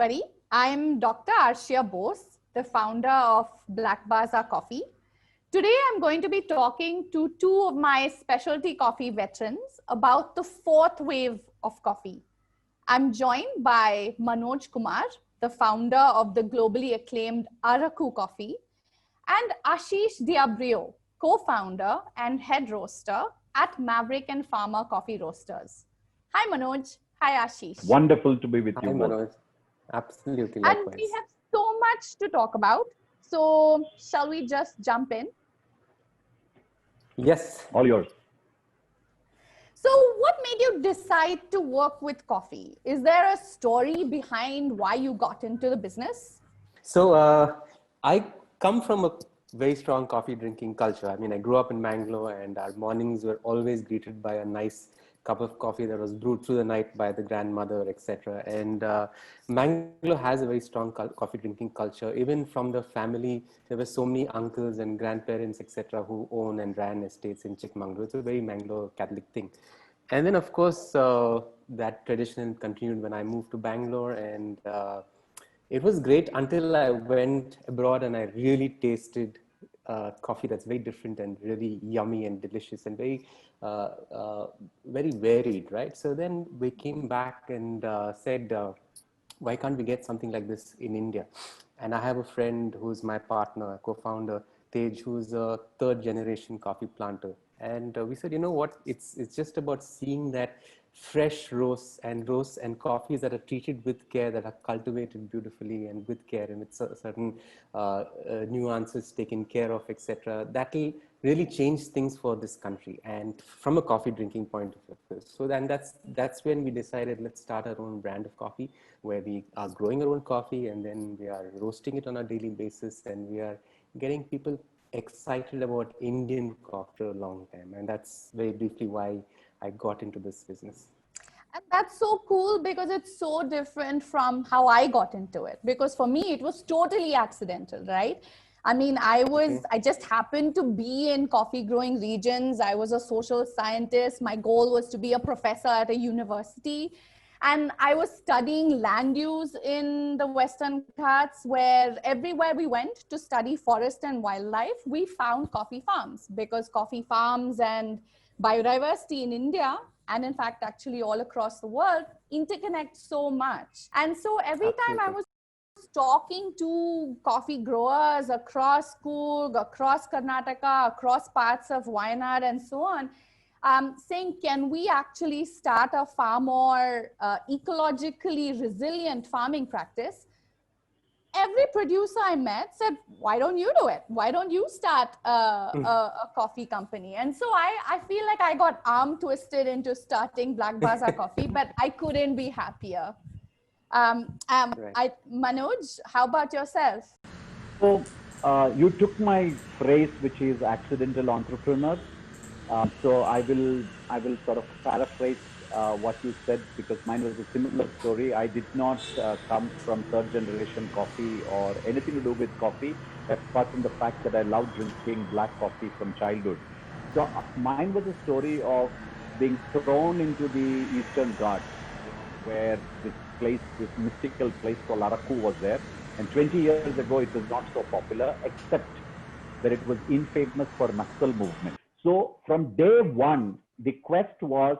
everybody. I'm Dr. Arshiya Bose, the founder of Baza Coffee. Today, I'm going to be talking to two of my specialty coffee veterans about the fourth wave of coffee. I'm joined by Manoj Kumar, the founder of the globally acclaimed Araku coffee, and Ashish, co-founder and head roaster at Maverick and Farmer Coffee Roasters. Hi, Manoj. Hi, Ashish. Wonderful to be with you. Hi, Manoj. Absolutely. And likewise. we have so much to talk about. So shall we just jump in? Yes. All yours. So what made you decide to work with coffee? Is there a story behind why you got into the business? So I come from a very strong coffee drinking culture. I mean, I grew up in Bangalore and our mornings were always greeted by a nice cup of coffee that was brewed through the night by the grandmother, etc. And Bangalore has a very strong coffee drinking culture. Even from the family, there were so many uncles and grandparents, etc., who own and ran estates in Chikmagalur. It's a very Bangalore Catholic thing. And then, of course, that tradition continued when I moved to Bangalore, and it was great until I went abroad and I really tasted coffee that's very different and really yummy and delicious and very varied, right? So then we came back and said, why can't we get something like this in India? And I have a friend who's my partner, co-founder, Tej, who's a third generation coffee planter. And we said, you know what, it's just about seeing that fresh roasts and coffees that are treated with care, that are cultivated beautifully and with care and with certain nuances taken care of, etc. That will really change things for this country and from a coffee drinking point of view. So then that's when we decided, let's start our own brand of coffee where we are growing our own coffee and then we are roasting it on a daily basis and we are getting people excited about Indian coffee for a long time. And that's very briefly why I got into this business. And that's so cool because it's so different from how I got into it. Because for me, it was totally accidental, right? I mean, I just happened to be in coffee growing regions. I was a social scientist. My goal was to be a professor at a university. And I was studying land use in the Western Ghats, where everywhere we went to study forest and wildlife, we found coffee farms, because coffee farms and biodiversity in India, and in fact, actually all across the world, interconnect so much. And so every time I was talking to coffee growers across Coorg, across Karnataka, across parts of Wayanad and so on, saying, can we actually start a far more ecologically resilient farming practice? Every producer I met said, why don't you do it? Why don't you start a coffee company? And so I feel like I got arm twisted into starting Baza Coffee, but I couldn't be happier. Manoj, how about yourself? So you took my phrase, which is accidental entrepreneur. So I will sort of paraphrase what you said, because mine was a similar story. I did not come from third generation coffee or anything to do with coffee, apart from the fact that I loved drinking black coffee from childhood. So mine was a story of being thrown into the Eastern Ghats, where this mystical place called Araku was there. And 20 years ago, it was not so popular, except that it was infamous for Naxal movement. So from day one, the quest was,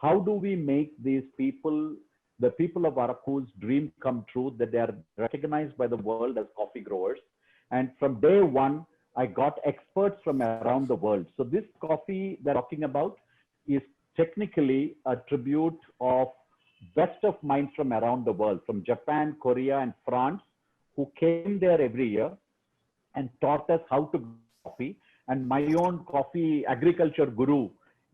how do we make these people, the people of Araku's dream come true, that they are recognized by the world as coffee growers. And from day one, I got experts from around the world. So this coffee that I'm talking about is technically a tribute of best of minds from around the world, from Japan, Korea, and France, who came there every year and taught us how to grow coffee. And my own coffee agriculture guru,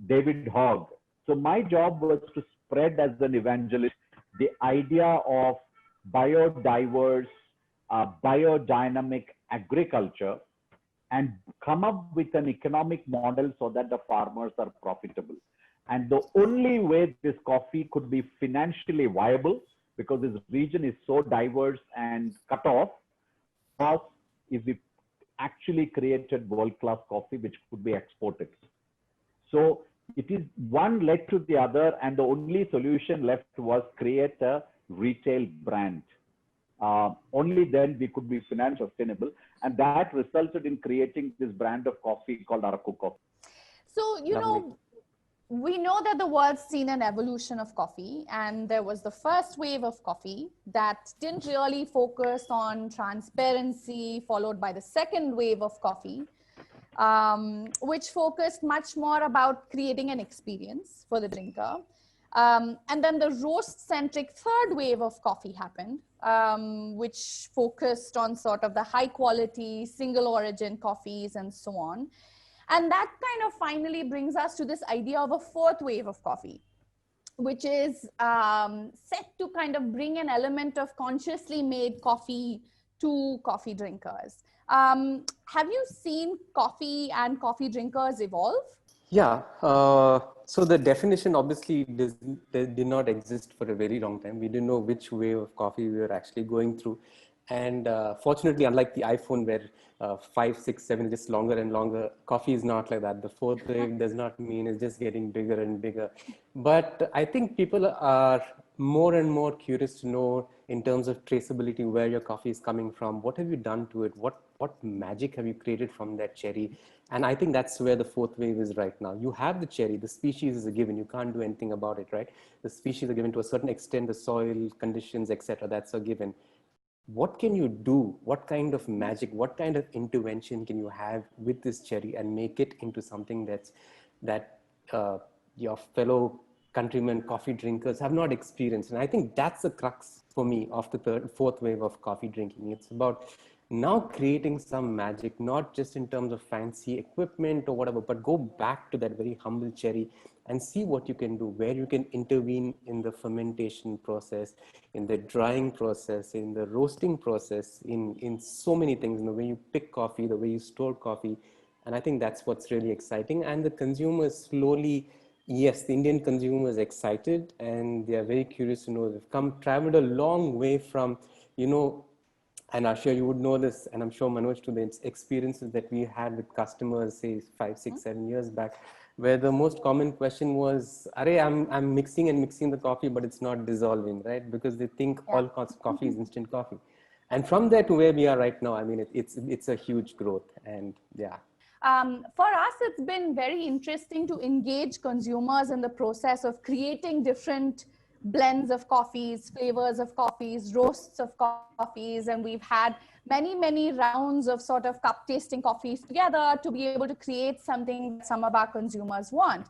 David Hogg. So my job was to spread as an evangelist the idea of biodiverse, biodynamic agriculture and come up with an economic model so that the farmers are profitable. And the only way this coffee could be financially viable, because this region is so diverse and cut off, was if we actually created world-class coffee which could be exported. So it is one led to the other, and the only solution left was create a retail brand. Only then we could be financially sustainable. And that resulted in creating this brand of coffee called Araku coffee. So, Lovely. we know that the world's seen an evolution of coffee, and there was the first wave of coffee that didn't really focus on transparency, followed by the second wave of coffee, which focused much more about creating an experience for the drinker. And then the roast-centric third wave of coffee happened, which focused on sort of the high quality, single origin coffees and so on. And that kind of finally brings us to this idea of a fourth wave of coffee, which is set to kind of bring an element of consciously made coffee to coffee drinkers. Have you seen coffee and coffee drinkers evolve? Yeah. So the definition obviously did not exist for a very long time. We didn't know which wave of coffee we were actually going through. And fortunately, unlike the iPhone where 5, 6, 7 just longer and longer, coffee is not like that. The fourth wave does not mean it's just getting bigger and bigger. But I think people are more and more curious to know in terms of traceability where your coffee is coming from. What have you done to it? What magic have you created from that cherry? And I think that's where the fourth wave is right now. You have the cherry, the species is a given. You can't do anything about it, right? The species are given to a certain extent, the soil conditions, etc. That's a given. What can you do? What kind of magic, what kind of intervention can you have with this cherry and make it into something that your fellow countrymen, coffee drinkers have not experienced? And I think that's the crux for me of the fourth wave of coffee drinking. It's about now creating some magic, not just in terms of fancy equipment or whatever, but go back to that very humble cherry and see what you can do, where you can intervene in the fermentation process, in the drying process, in the roasting process, in so many things, in the way you pick coffee, the way you store coffee. And I think that's what's really exciting. And the consumers slowly, yes, the Indian consumer is excited and they are very curious to know. They've traveled a long way from, and Arshiya, you would know this, and I'm sure Manoj too, the experiences that we had with customers, say 5, 6, 7 years back, where the most common question was, "Arey, I'm mixing and mixing the coffee, but it's not dissolving," right? Because they think all coffee is instant coffee. And from there to where we are right now, I mean, it's a huge growth, and yeah. For us, it's been very interesting to engage consumers in the process of creating different blends of coffees, flavors of coffees, roasts of coffees. And we've had many, many rounds of sort of cup tasting coffees together to be able to create something that some of our consumers want.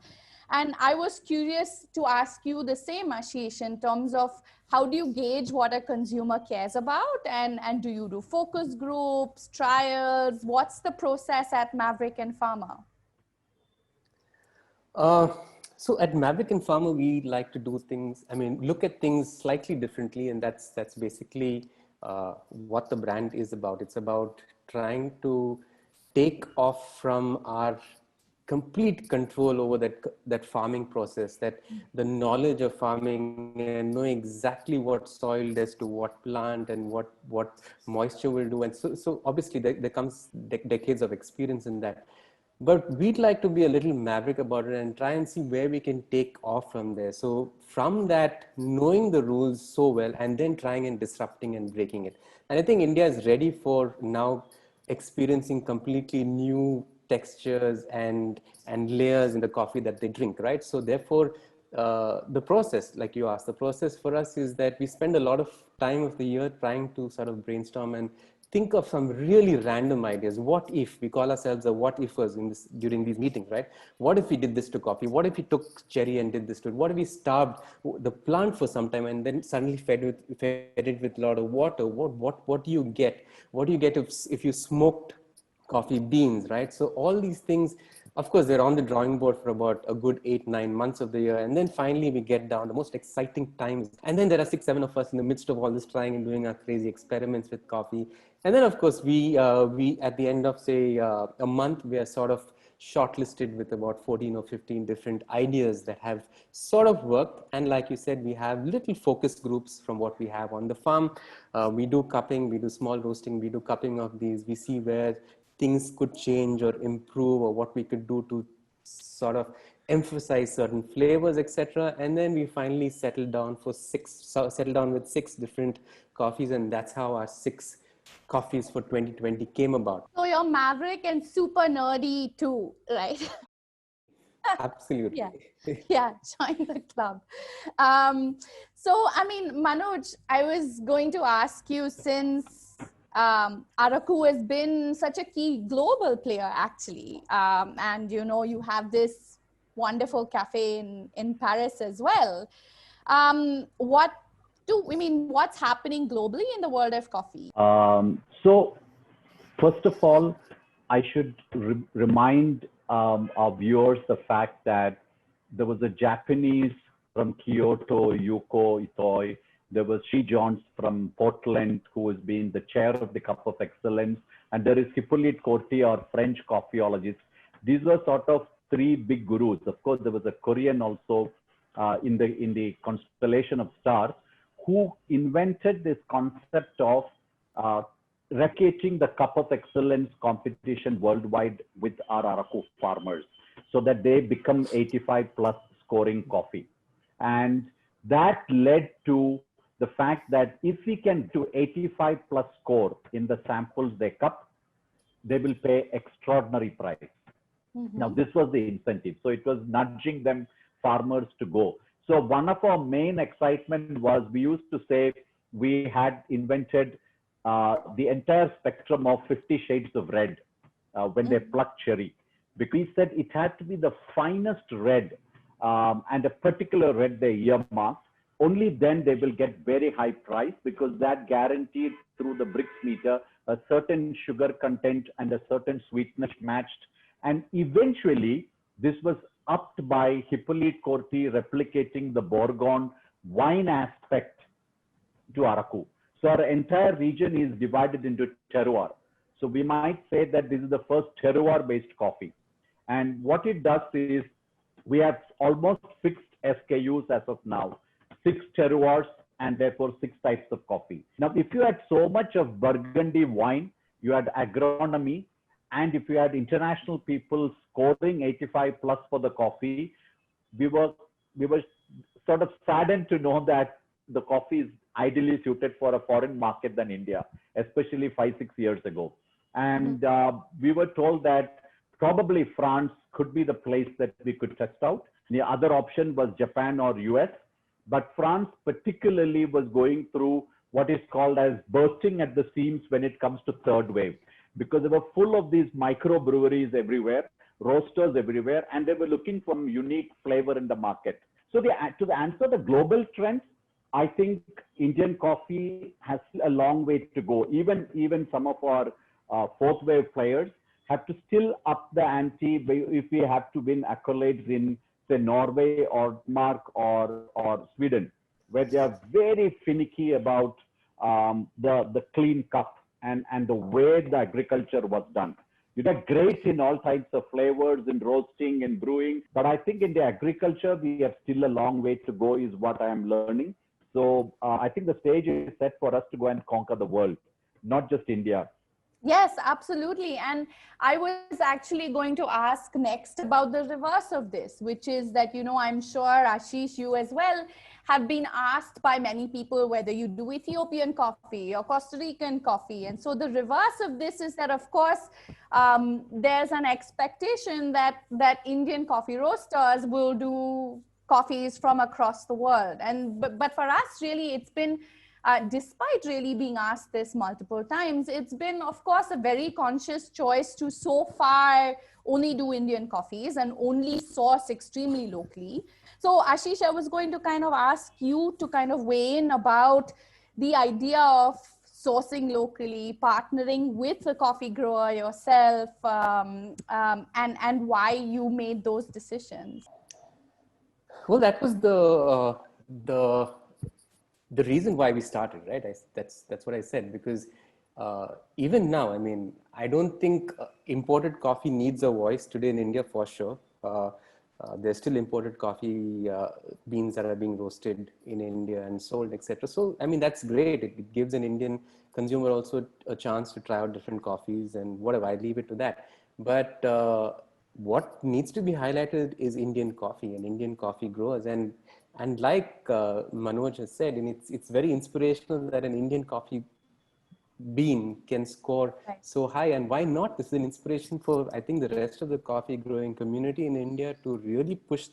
And I was curious to ask you the same, Ashish, in terms of how do you gauge what a consumer cares about? And do you do focus groups, trials? What's the process at Maverick and Pharma? So at Maverick and Pharma, we like to do things, look at things slightly differently. And that's basically what the brand is about. It's about trying to take off from our complete control over that farming process, that the knowledge of farming and know exactly what soil does to what plant and what moisture will do. And so obviously there comes decades of experience in that. But we'd like to be a little maverick about it and try and see where we can take off from there. So from that, knowing the rules so well and then trying and disrupting and breaking it. And I think India is ready for now experiencing completely new textures and layers in the coffee that they drink, right? So therefore, the process, like you asked, the process for us is that we spend a lot of time of the year trying to sort of brainstorm and think of some really random ideas. What if we call ourselves the what ifers during these meetings, right? What if we did this to coffee? What if we took cherry and did this to it? What if we starved the plant for some time and then suddenly fed it with a lot of water? What do you get? What do you get if you smoked coffee beans, right? So all these things, of course, they're on the drawing board for about a good 8, 9 months of the year. And then finally we get down the most exciting times. And then there are 6, 7 of us in the midst of all this trying and doing our crazy experiments with coffee. And then of course we at the end of say a month, we are sort of shortlisted with about 14 or 15 different ideas that have sort of worked. And like you said, we have little focus groups from what we have on the farm. We do cupping, we do small roasting, we do cupping of these. We see where things could change or improve or what we could do to sort of emphasize certain flavors, etc. And then we finally settled down with 6 different coffees, and that's how our 6 coffees for 2020 came about. So you're Maverick and super nerdy too, right? Absolutely. Yeah. Yeah, join the club. So, I mean, Manoj, I was going to ask you, since Araku has been such a key global player, actually, and you have this wonderful cafe in Paris as well. What's happening globally in the world of coffee? So first of all, I should remind our viewers the fact that there was a Japanese from Kyoto, Yuko Itoi. There was Shi Jones from Portland, who has been the chair of the Cup of Excellence. And there is Hippolyte Corti, our French coffeeologist. These were sort of three big gurus. Of course, there was a Korean also in the constellation of stars, who invented this concept of replicating the Cup of Excellence competition worldwide with our Araku farmers, so that they become 85 plus scoring coffee. And that led to the fact that if we can do 85 plus score in the samples they cup, they will pay extraordinary price. Mm-hmm. Now, this was the incentive. So it was nudging them, farmers, to go. So one of our main excitement was, we used to say we had invented the entire spectrum of 50 shades of red when they plucked cherry. Because we said it had to be the finest red, and a particular red they earmarked. Only then they will get very high price, because that guaranteed through the Brix meter a certain sugar content and a certain sweetness matched. And eventually this was upped by Hippolyte Corti replicating the Bourgogne wine aspect to Araku. So our entire region is divided into terroir. So we might say that this is the first terroir-based coffee. And what it does is, we have almost fixed SKUs as of now, 6 terroirs, and therefore 6 types of coffee. Now, if you had so much of Burgundy wine, you had agronomy, and if you had international people scoring 85 plus for the coffee, we were sort of saddened to know that the coffee is ideally suited for a foreign market than India, especially 5-6 years ago. And we were told that probably France could be the place that we could test out. The other option was Japan or US, but France particularly was going through what is called as bursting at the seams when it comes to third wave, because they were full of these microbreweries everywhere, roasters everywhere, and they were looking for unique flavor in the market. So to answer the global trends, I think Indian coffee has a long way to go. Even some of our fourth wave players have to still up the ante if we have to win accolades in, say, Norway or Denmark or Sweden, where they are very finicky about the clean cup and the way the agriculture was done. They're great in all types of flavors, in roasting and brewing, but I think in the agriculture, we have still a long way to go, is what I am learning. So I think the stage is set for us to go and conquer the world, not just India. Yes, absolutely. And I was actually going to ask next about the reverse of this, which is that, I'm sure, Ashish, you as well have been asked by many people whether you do Ethiopian coffee or Costa Rican coffee. And so the reverse of this is that, of course, there's an expectation that Indian coffee roasters will do coffees from across the world. But for us, really, it's been, despite really being asked this multiple times, it's been, of course, a very conscious choice to so far only do Indian coffees and only source extremely locally. So Ashish, I was going to kind of ask you to kind of weigh in about the idea of sourcing locally, partnering with a coffee grower yourself, and why you made those decisions. Well, that was the reason why we started, right? That's what I said, because even now, I mean, I don't think imported coffee needs a voice today in India, for sure. There's still imported coffee beans that are being roasted in India and sold, etc. So, I mean, that's great. It gives an Indian consumer also a chance to try out different coffees and whatever. I leave it to that. But what needs to be highlighted is Indian coffee and Indian coffee growers. And like Manoj has said, and it's very inspirational that an Indian coffee bean can score Right. so high. And why not? This is an inspiration for, I think, the rest of the coffee growing community in India to really push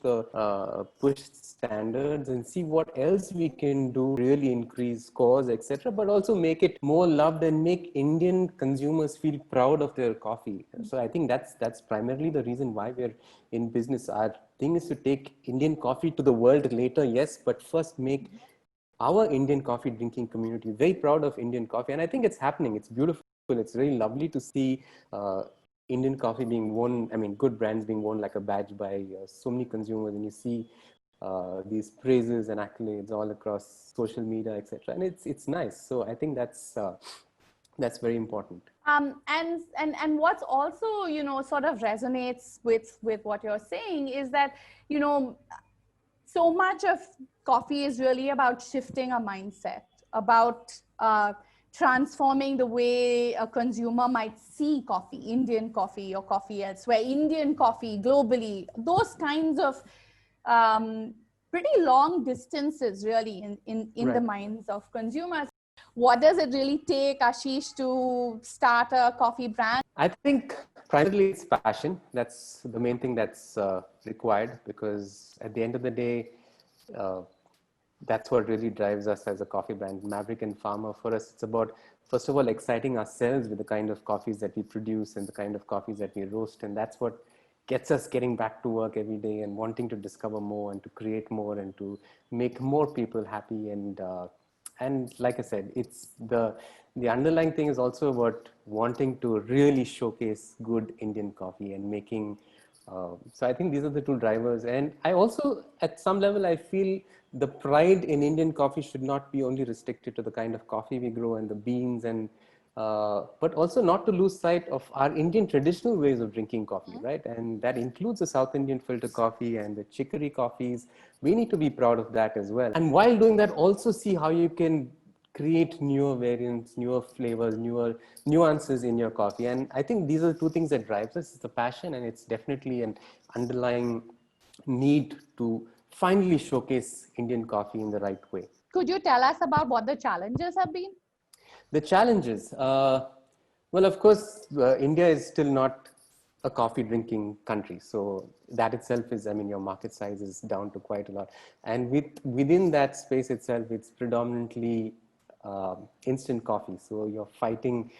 standards and see what else we can do, really increase scores, etc., but also make it more loved and make Indian consumers feel proud of their coffee. So I think that's primarily the reason why we're in business. Our thing is to take Indian coffee to the world later, yes, but first make our Indian coffee drinking community very proud of Indian coffee. And I think it's happening. It's beautiful. It's really lovely to see Indian coffee being worn, I mean, good brands being worn like a badge by so many consumers. And you see these praises and accolades all across social media, etc. And it's nice. So I think that's very important. And what's also, you know, sort of resonates with what you're saying is that, you know, so much of coffee is really about shifting a mindset, about transforming the way a consumer might see coffee, Indian coffee or coffee elsewhere, Indian coffee globally, those kinds of pretty long distances really in Right. the minds of consumers. What does it really take, Ashish, to start a coffee brand? I think primarily it's passion. That's the main thing that's required, because at the end of the day, uh, that's what really drives us as a coffee brand. Maverick and Farmer, for us, it's about, first of all, exciting ourselves with the kind of coffees that we produce and the kind of coffees that we roast. And that's what gets us getting back to work every day and wanting to discover more and to create more and to make more people happy. And like I said, it's the underlying thing is also about wanting to really showcase good Indian coffee and making. So I think these are the two drivers. And I also, at some level, I feel the pride in Indian coffee should not be only restricted to the kind of coffee we grow and the beans, and but also not to lose sight of our Indian traditional ways of drinking coffee, right? And that includes the South Indian filter coffee and the chicory coffees. We need to be proud of that as well. And while doing that, also see how you can create newer variants, newer flavors, newer nuances in your coffee. And I think these are the two things that drives us. It's the passion, and it's definitely an underlying need to finally showcase Indian coffee in the right way. Could you tell us about what the challenges have been? The challenges, well, of course, India is still not a coffee drinking country. So that itself is, I mean, your market size is down to quite a lot. And within that space itself, it's predominantly instant coffee. So you're fighting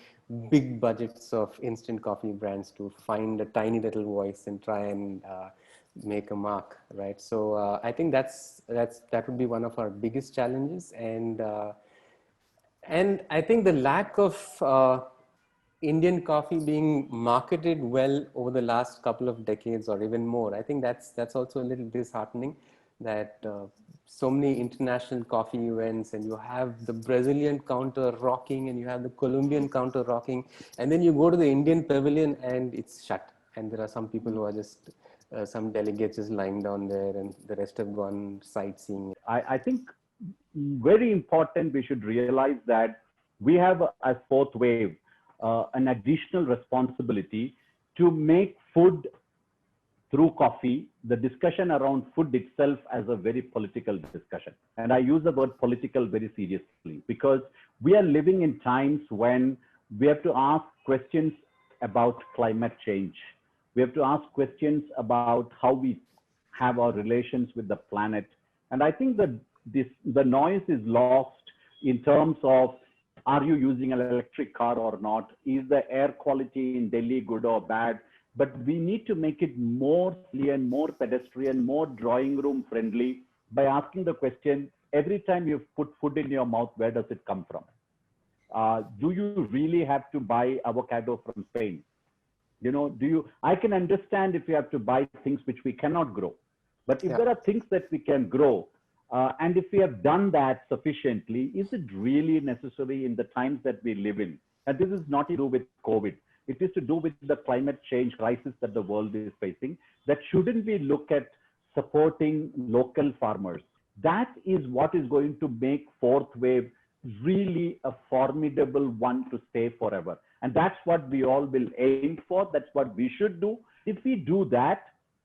big budgets of instant coffee brands to find a tiny little voice and try and make a mark, right? So I think that would be one of our biggest challenges. And I think the lack of Indian coffee being marketed well over the last couple of decades or even more, I think that's also a little disheartening, that so many international coffee events, and you have the Brazilian counter rocking and you have the Colombian counter rocking, and then you go to the Indian pavilion and it's shut. And there are some people who are just, some delegates just lying down there, and the rest have gone sightseeing. I think very important, we should realize that we have a fourth wave, an additional responsibility to make food through coffee, the discussion around food itself as a very political discussion. And I use the word political very seriously, because we are living in times when we have to ask questions about climate change. We have to ask questions about how we have our relations with the planet. And I think that the noise is lost in terms of, are you using an electric car or not? Is the air quality in Delhi good or bad? But we need to make it more clear, more pedestrian, more drawing room friendly by asking the question, every time you put food in your mouth, where does it come from? Do you really have to buy avocado from Spain? You know, I can understand if you have to buy things which we cannot grow. But if there are things that we can grow, and if we have done that sufficiently, is it really necessary in the times that we live in? And this is not to do with COVID. It is to do with the climate change crisis that the world is facing. That shouldn't we look at supporting local farmers? That is what is going to make fourth wave really a formidable one to stay forever. And that's what we all will aim for. That's what we should do. If we do that,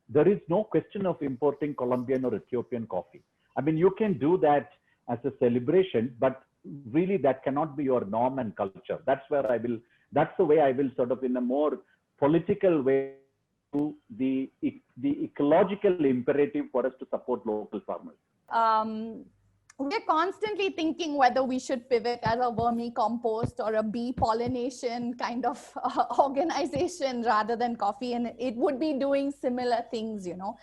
there is no question of importing Colombian or Ethiopian coffee. I mean, you can do that as a celebration, but really that cannot be your norm and culture. That's the way I will sort of in a more political way to the ecological imperative for us to support local farmers. We're constantly thinking whether we should pivot as a vermicompost or a bee pollination kind of organization rather than coffee, and it would be doing similar things, you know.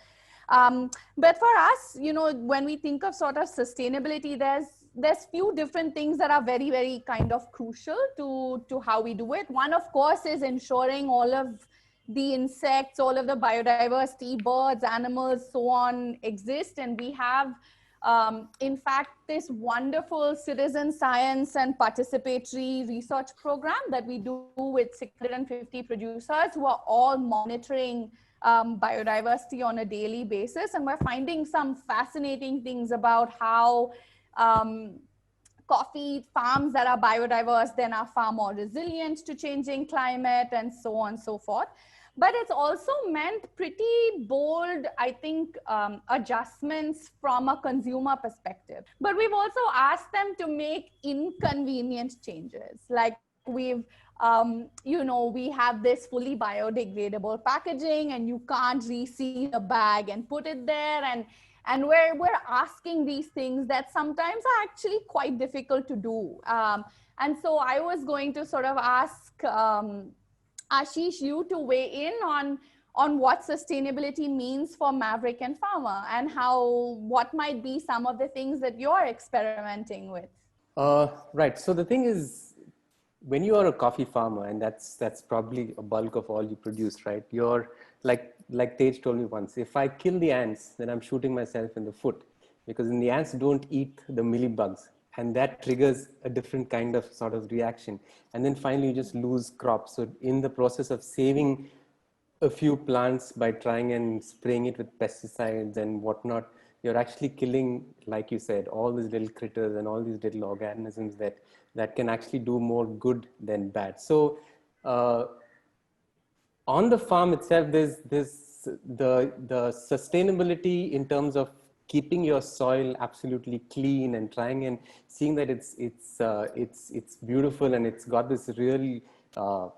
But for us, you know, when we think of sort of sustainability, there's few different things that are very, very kind of crucial to how we do it. One, of course, is ensuring all of the insects, all of the biodiversity, birds, animals, so on exist. And we have, in fact, this wonderful citizen science and participatory research program that we do with 650 producers who are all monitoring biodiversity on a daily basis. And we're finding some fascinating things about how coffee farms that are biodiverse then are far more resilient to changing climate and so on and so forth. But it's also meant pretty bold, I think, adjustments from a consumer perspective. But we've also asked them to make inconvenient changes. Like we've, you know, we have this fully biodegradable packaging and you can't reseal a bag and put it there. And we're asking these things that sometimes are actually quite difficult to do. And so I was going to sort of ask Ashish, you to weigh in on what sustainability means for Maverick and Farmer, and what might be some of the things that you're experimenting with. Right. So the thing is, when you are a coffee farmer, and that's probably a bulk of all you produce, right? You're like Tej told me once, if I kill the ants, then I'm shooting myself in the foot, because the ants don't eat the mealybugs, and that triggers a different kind of sort of reaction. And then finally you just lose crops. So in the process of saving a few plants by trying and spraying it with pesticides and whatnot, you're actually killing, like you said, all these little critters and all these little organisms that can actually do more good than bad. So on the farm itself, there's the sustainability in terms of keeping your soil absolutely clean and trying and seeing that it's beautiful and it's got this really sort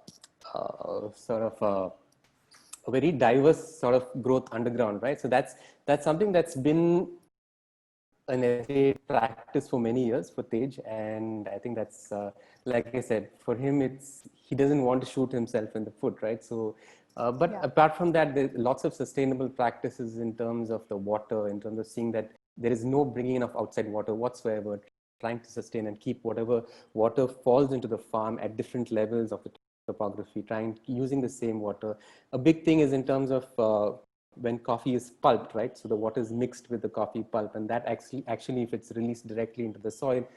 of a very diverse sort of growth underground, right? So that's something that's been an everyday practice for many years for Tej, and I think that's like I said, for him he doesn't want to shoot himself in the foot, right? So but yeah. Apart from that, there's lots of sustainable practices in terms of the water, in terms of seeing that there is no bringing in of outside water whatsoever, trying to sustain and keep whatever water falls into the farm at different levels of the topography, using the same water. A big thing is in terms of when coffee is pulped, right? So the water is mixed with the coffee pulp, and that actually if it's released directly into the soil,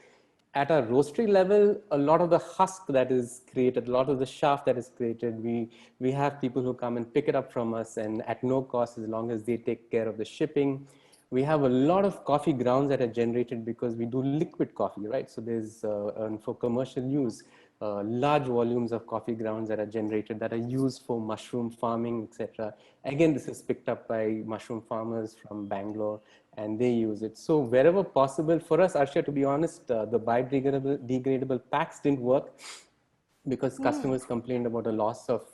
at a roastery level, a lot of the husk that is created, a lot of the chaff that is created, we have people who come and pick it up from us, and at no cost as long as they take care of the shipping. We have a lot of coffee grounds that are generated because we do liquid coffee, right? So there's, and for commercial use, large volumes of coffee grounds that are generated that are used for mushroom farming, etc. Again, this is picked up by mushroom farmers from Bangalore, and they use it. So wherever possible, for us, Arshiya, to be honest, the biodegradable packs didn't work because customers complained about a loss of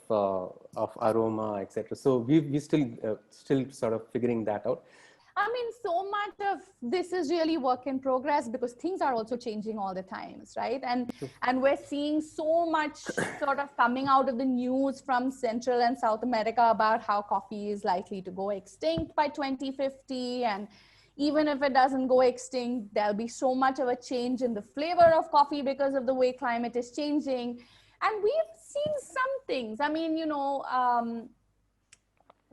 aroma, etc. So we still sort of figuring that out. I mean, so much of this is really work in progress because things are also changing all the times, right? And we're seeing so much sort of coming out of the news from Central and South America about how coffee is likely to go extinct by 2050. And even if it doesn't go extinct, there'll be so much of a change in the flavor of coffee because of the way climate is changing. And we've seen some things. I mean, you know,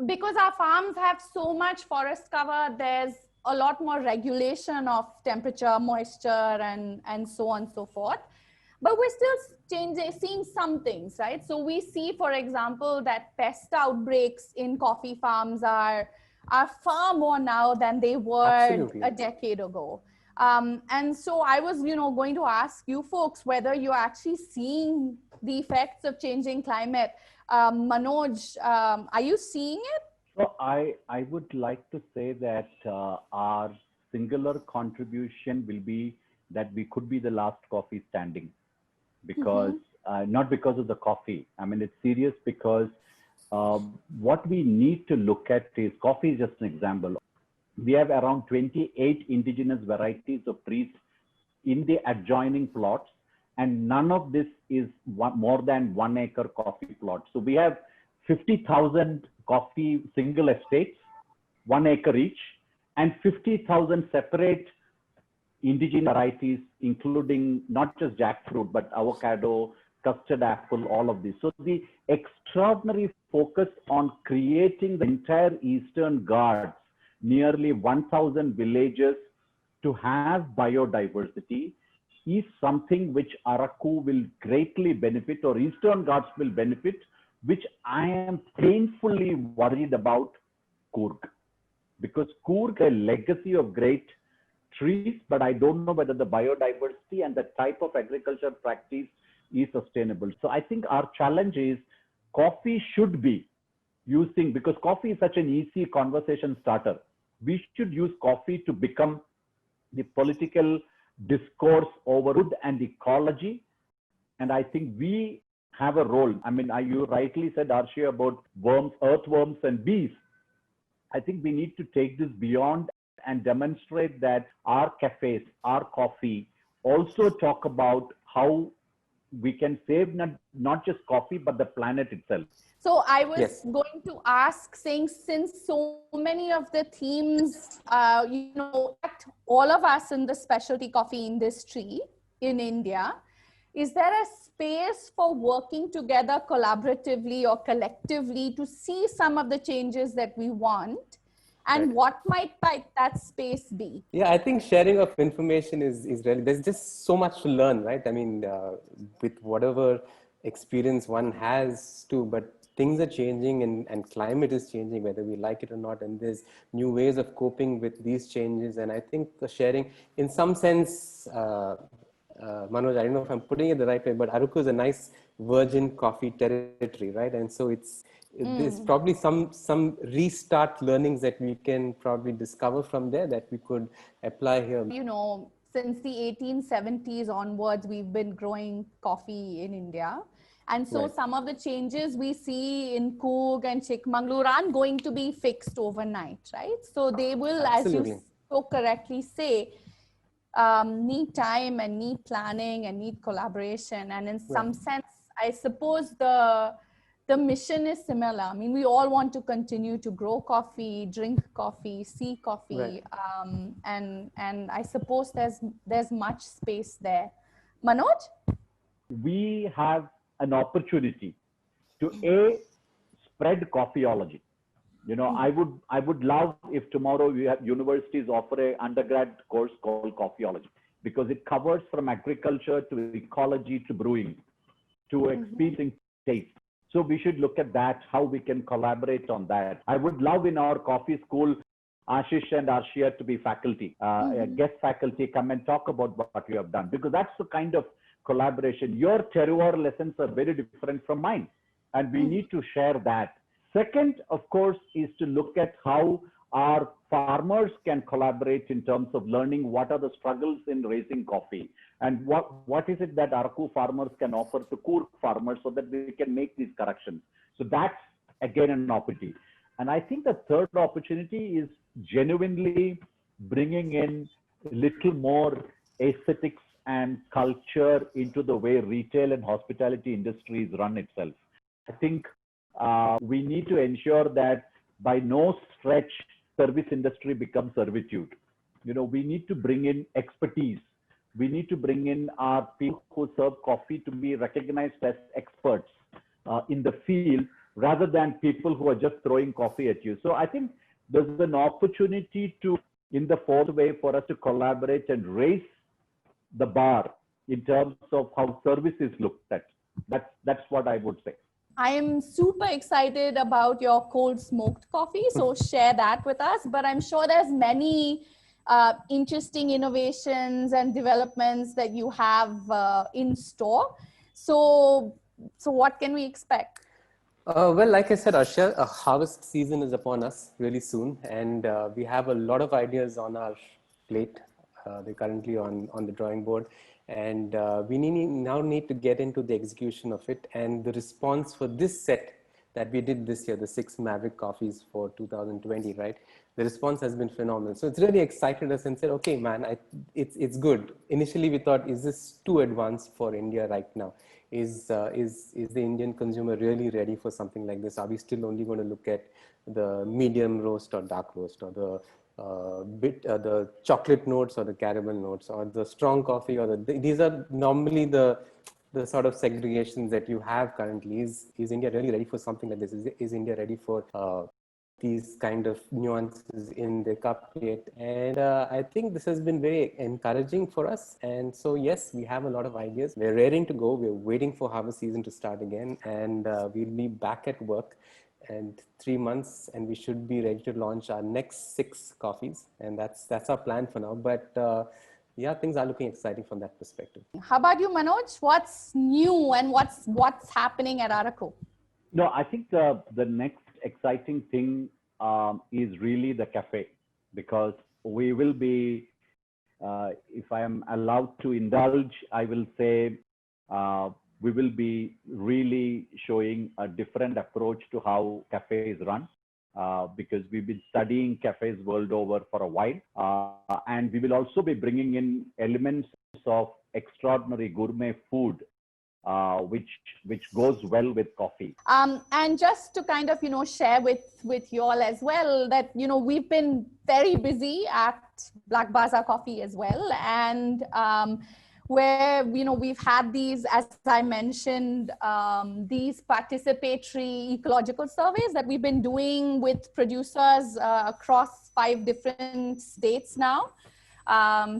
because our farms have so much forest cover, there's a lot more regulation of temperature, moisture, and so on and so forth. But we're still seeing some things, right? So we see, for example, that pest outbreaks in coffee farms are far more now than they were a decade ago. And so I was, going to ask you folks whether you're actually seeing the effects of changing climate. Manoj, are you seeing it? So I would like to say that our singular contribution will be that we could be the last coffee standing, because not because of the coffee. I mean, it's serious because what we need to look at is coffee is just an example. We have around 28 indigenous varieties of trees in the adjoining plots, and none of this is more than 1 acre coffee plot. So we have 50,000 coffee single estates, 1 acre each, and 50,000 separate indigenous varieties, including not just jackfruit, but avocado, custard apple, all of this. So the extraordinary focus on creating the entire Eastern Ghats, nearly 1,000 villages, to have biodiversity is something which Araku will greatly benefit, or Eastern Ghats will benefit, which I am painfully worried about Coorg. Because Coorg has a legacy of great trees, but I don't know whether the biodiversity and the type of agriculture practice is sustainable. So I think our challenge is coffee should be using, because coffee is such an easy conversation starter. We should use coffee to become the political discourse over food and ecology. And I think we have a role. I mean, you rightly said, Arshiya, about worms, earthworms and bees. I think we need to take this beyond and demonstrate that our cafes, our coffee, also talk about how we can save not just coffee, but the planet itself. So I was going to ask, saying, since so many of the themes, all of us in the specialty coffee industry in India, is there a space for working together collaboratively or collectively to see some of the changes that we want? And what might that space be? Yeah, I think sharing of information is really, there's just so much to learn, right? I mean, with whatever experience one has to, but things are changing and climate is changing, whether we like it or not. And there's new ways of coping with these changes. And I think the sharing, in some sense, Manoj, I don't know if I'm putting it the right way, but Araku is a nice virgin coffee territory, right? And so there's probably some restart learnings that we can probably discover from there that we could apply here. Since the 1870s onwards, we've been growing coffee in India. And so some of the changes we see in Coorg and Chikmagalur aren't going to be fixed overnight, right? So they will, as you so correctly say, need time and need planning and need collaboration. And in some sense, I suppose the mission is similar. I mean, we all want to continue to grow coffee, drink coffee, see coffee. And I suppose there's much space there. Manoj? We have an opportunity to spread coffeeology. I would love if tomorrow we have universities offer an undergrad course called coffeeology, because it covers from agriculture to ecology to brewing to experiencing taste. So we should look at that, how we can collaborate on that. I would love in our coffee school, Ashish and Arshiya to be faculty, guest faculty, come and talk about what we have done, because that's the kind of collaboration. Your terroir lessons are very different from mine, and we need to share that. Second, of course, is to look at how our farmers can collaborate in terms of learning what are the struggles in raising coffee, and what is it that Araku farmers can offer to Coorg farmers, so that we can make these corrections. So that's again an opportunity. And I think the third opportunity is genuinely bringing in a little more aesthetics and culture into the way retail and hospitality industries run itself. I think we need to ensure that by no stretch service industry becomes servitude. We need to bring in expertise. We need to bring in our people who serve coffee to be recognized as experts in the field, rather than people who are just throwing coffee at you. So I think there's an opportunity to, in the fourth way, for us to collaborate and raise the bar in terms of how service is looked at. That's what I would say. I am super excited about your cold smoked coffee. So share that with us. But I'm sure there's many interesting innovations and developments that you have in store. So what can we expect? Well, like I said, Arshiya, harvest season is upon us really soon, and we have a lot of ideas on our plate. They're currently on the drawing board, and we now need to get into the execution of it. And the response for this set that we did this year, the 6 Maverick coffees for 2020, right? The response has been phenomenal. So it's really excited us and said, okay, man, it's good. Initially, we thought, is this too advanced for India right now? Is the Indian consumer really ready for something like this? Are we still only going to look at the medium roast or dark roast, or the chocolate notes or the caramel notes, or the strong coffee, or these are normally the sort of segregations that you have currently. Is India really ready for something like this? Is India ready for these kind of nuances in the cup yet? And I think this has been very encouraging for us. And so, yes, we have a lot of ideas. We're raring to go. We're waiting for harvest season to start again, and we'll be back at work in 3 months, and we should be ready to launch our next 6 coffees. And that's our plan for now. But yeah, things are looking exciting from that perspective. How about you, Manoj? What's new and what's happening at Araku? No, I think the next exciting thing is really the cafe, because we will be, if I am allowed to indulge, I will say we will be really showing a different approach to how cafes run. Because we've been studying cafes world over for a while. And we will also be bringing in elements of extraordinary gourmet food, which goes well with coffee. And just to kind of, share with you all as well that, we've been very busy at Black Baza Coffee as well. And where, we've had these, as I mentioned, these participatory ecological surveys that we've been doing with producers across 5 different states now.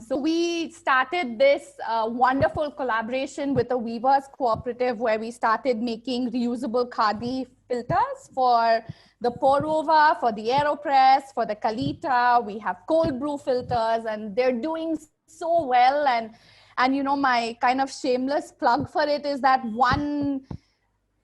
So we started this wonderful collaboration with the Weavers Cooperative, where we started making reusable khadi filters for the pour over, for the AeroPress, for the Kalita. We have cold brew filters, and they're doing so well. And my kind of shameless plug for it is that one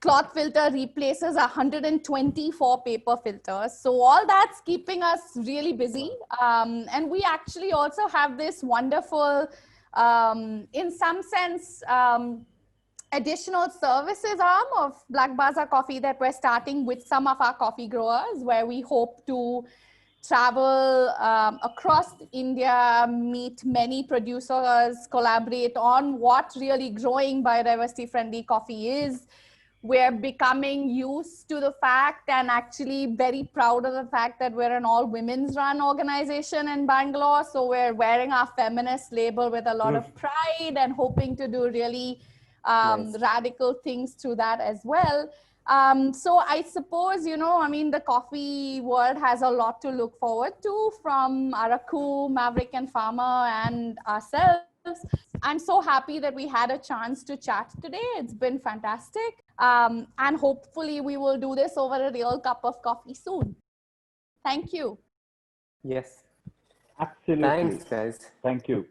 cloth filter replaces 124 paper filters. So all that's keeping us really busy. And we actually also have this wonderful, in some sense, additional services arm of Black Baza Coffee that we're starting with some of our coffee growers, where we hope to travel across India, meet many producers, collaborate on what really growing biodiversity friendly coffee is. We're becoming used to the fact, and actually very proud of the fact, that we're an all women's run organization in Bangalore. So we're wearing our feminist label with a lot of pride, and hoping to do really nice, radical things through that as well. So I suppose, the coffee world has a lot to look forward to from Araku, Maverick and Farmer, and ourselves. I'm so happy that we had a chance to chat today. It's been fantastic. And hopefully we will do this over a real cup of coffee soon. Thank you. Yes. Absolutely. Thanks, guys. Thank you.